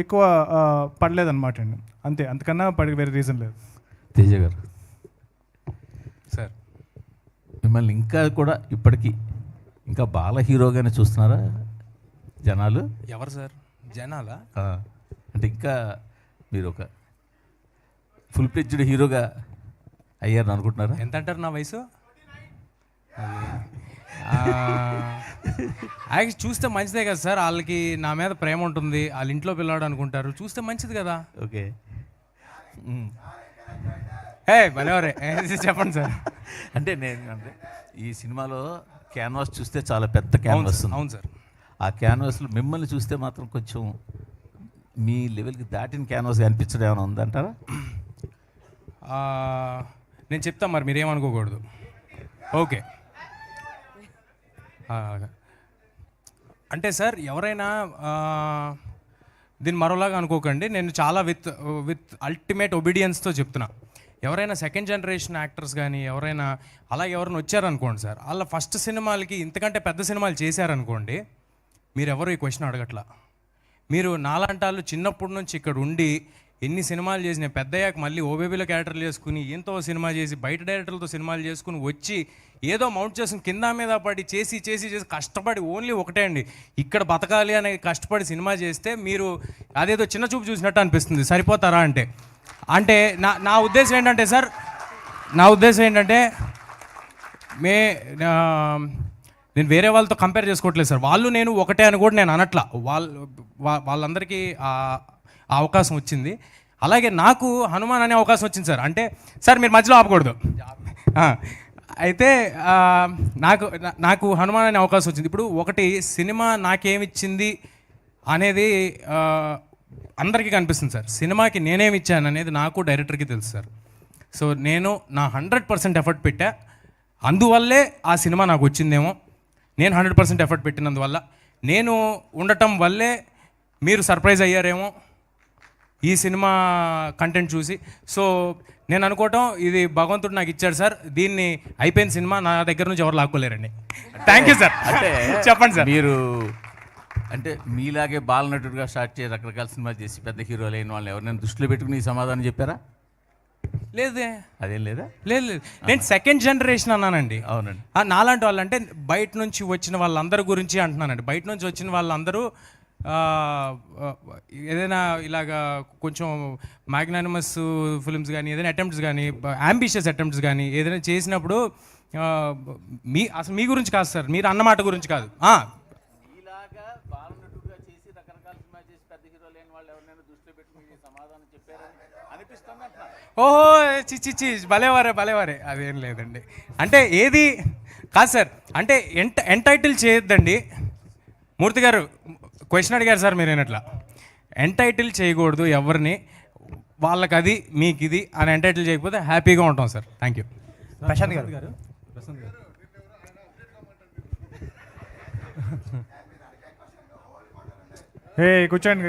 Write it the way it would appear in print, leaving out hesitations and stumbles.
ఎక్కువ పడలేదన్నమాట అండి. అంతే, అంతకన్నా వేరే రీజన్ లేదు. తేజ గారు సార్, మిమ్మల్ని ఇంకా కూడా ఇప్పటికీ ఇంకా బాల హీరోగానే చూస్తున్నారా జనాలు? ఎవరు సార్ జనాలా? అంటే ఇంకా మీరు ఒక ఫుల్ ఫ్లెడ్జ్డ్ హీరోగా అయ్యారని అనుకుంటున్నారా? ఎంత అంటారు నా వయసు? యాక్చువల్లీ చూస్తే మంచిదే కదా సార్, వాళ్ళకి నా మీద ప్రేమ ఉంటుంది, వాళ్ళ ఇంట్లో పిల్లవాడు అనుకుంటారు, చూస్తే మంచిది కదా. ఓకే, భలేవరే చెప్పండి సార్. అంటే ఈ సినిమాలో క్యాన్వాస్ చూస్తే చాలా పెద్ద క్యాన్వాస్ ఉంది. అవును సార్. ఆ క్యాన్వాస్లో మిమ్మల్ని చూస్తే మాత్రం కొంచెం మీ లెవెల్కి దాటిన క్యాన్వాస్ అనిపించడం ఏమైనా ఉందంటారా? నేను చెప్తాను, మరి మీరేమనుకోకూడదు. ఓకే, అంటే సార్ ఎవరైనా దీన్ని మరోలాగా అనుకోకండి, నేను చాలా విత్ అల్టిమేట్ ఒబీడియన్స్తో చెప్తున్నా. ఎవరైనా సెకండ్ జనరేషన్ యాక్టర్స్ కానీ ఎవరైనా అలా ఎవరైనా వచ్చారనుకోండి సార్, వాళ్ళ ఫస్ట్ సినిమాలకి ఇంతకంటే పెద్ద సినిమాలు చేశారనుకోండి, మీరు ఎవరు ఈ క్వశ్చన్ అడగట్లా. మీరు నాలాంటి వాళ్ళు చిన్నప్పటి నుంచి ఇక్కడ ఉండి ఎన్ని సినిమాలు చేసి, నేను పెద్దయ్యాక మళ్ళీ ఓబేబీలో క్యారెక్టర్లు చేసుకుని ఎంతో సినిమా చేసి బయట డైరెక్టర్లతో సినిమాలు చేసుకుని వచ్చి ఏదో మౌంట్ చేసుకుని కింద మీద పడి చేసి చేసి చేసి కష్టపడి ఓన్లీ ఒకటే అండి, ఇక్కడ బతకాలి అనే కష్టపడి సినిమా చేస్తే మీరు అదేదో చిన్న చూపు చూసినట్టు అనిపిస్తుంది. సరిపోతారా అంటే అంటే నా ఉద్దేశం ఏంటంటే సార్, నా ఉద్దేశం ఏంటంటే నేను వేరే వాళ్ళతో కంపేర్ చేసుకోవట్లేదు సార్. వాళ్ళు నేను ఒకటే అని కూడా నేను అనట్లా. వాళ్ళందరికీ ఆ అవకాశం వచ్చింది. అలాగే నాకు హనుమాన్ అనే అవకాశం వచ్చింది సార్. అంటే సార్ మీరు మధ్యలో ఆపకూడదు. అయితే నాకు హనుమాన్ అనే అవకాశం వచ్చింది. ఇప్పుడు ఒకటి సినిమా నాకేమిచ్చింది అనేది అందరికీ కనిపిస్తుంది సార్. సినిమాకి నేనేమి ఇచ్చాను అనేది నాకు డైరెక్టర్కి తెలుసు సార్. సో నేను నా 100% ఎఫర్ట్ పెట్టా, అందువల్లే ఆ సినిమా నాకు వచ్చిందేమో. నేను 100% ఎఫర్ట్ పెట్టినందువల్ల, నేను ఉండటం వల్లే మీరు సర్ప్రైజ్ అయ్యారేమో ఈ సినిమా కంటెంట్ చూసి. సో నేను అనుకోవటం ఇది భగవంతుడు నాకు ఇచ్చాడు సార్, దీన్ని అయిపోయిన సినిమా నా దగ్గర నుంచి ఎవరు లాక్కోలేరండి. Thank you sir. అంటే చెప్పండి సార్. మీరు అంటే మీలాగే బాలనటుడిగా స్టార్ట్ చేసి రకరకాల సినిమాలు చేసి పెద్ద హీరోలు అయిన వాళ్ళని ఎవరైనా దృష్టిలో పెట్టుకుని ఈ సమాధానం చెప్పారా? లేదే. అదేం లేదా? లేదు లేదు, నేను సెకండ్ జనరేషన్ అన్నానండి. అవునండి. నాలాంటి వాళ్ళు అంటే బయట నుంచి వచ్చిన వాళ్ళందరి గురించి అంటున్నానండి. బయట నుంచి వచ్చిన వాళ్ళందరూ ఏదైనా ఇలాగా కొంచెం మ్యాగ్నానిమస్ ఫిల్మ్స్ కానీ ఏదైనా అటెంప్ట్స్ కానీ అంబిషియస్ అటెంప్ట్స్ కానీ ఏదైనా చేసినప్పుడు అసలు మీ గురించి కాదు సార్, మీరు అన్నమాట గురించి కాదు. ఓహో చిచ్చి భలేవారే అదేం లేదండి. అంటే ఏది కాదు సార్, అంటే ఎంటైటిల్ చేయొద్దండి. మూర్తి గారు క్వశ్చన్ అడిగారు సార్, మీరు ఏనట్లా ఎంటైటిల్ చేయకూడదు ఎవరిని. వాళ్ళకి అది మీకు ఇది అని ఎంటైటిల్ చేయకపోతే హ్యాపీగా ఉంటాం సార్. Thank you. ప్రశాంత్ గారు కూర్చోండి.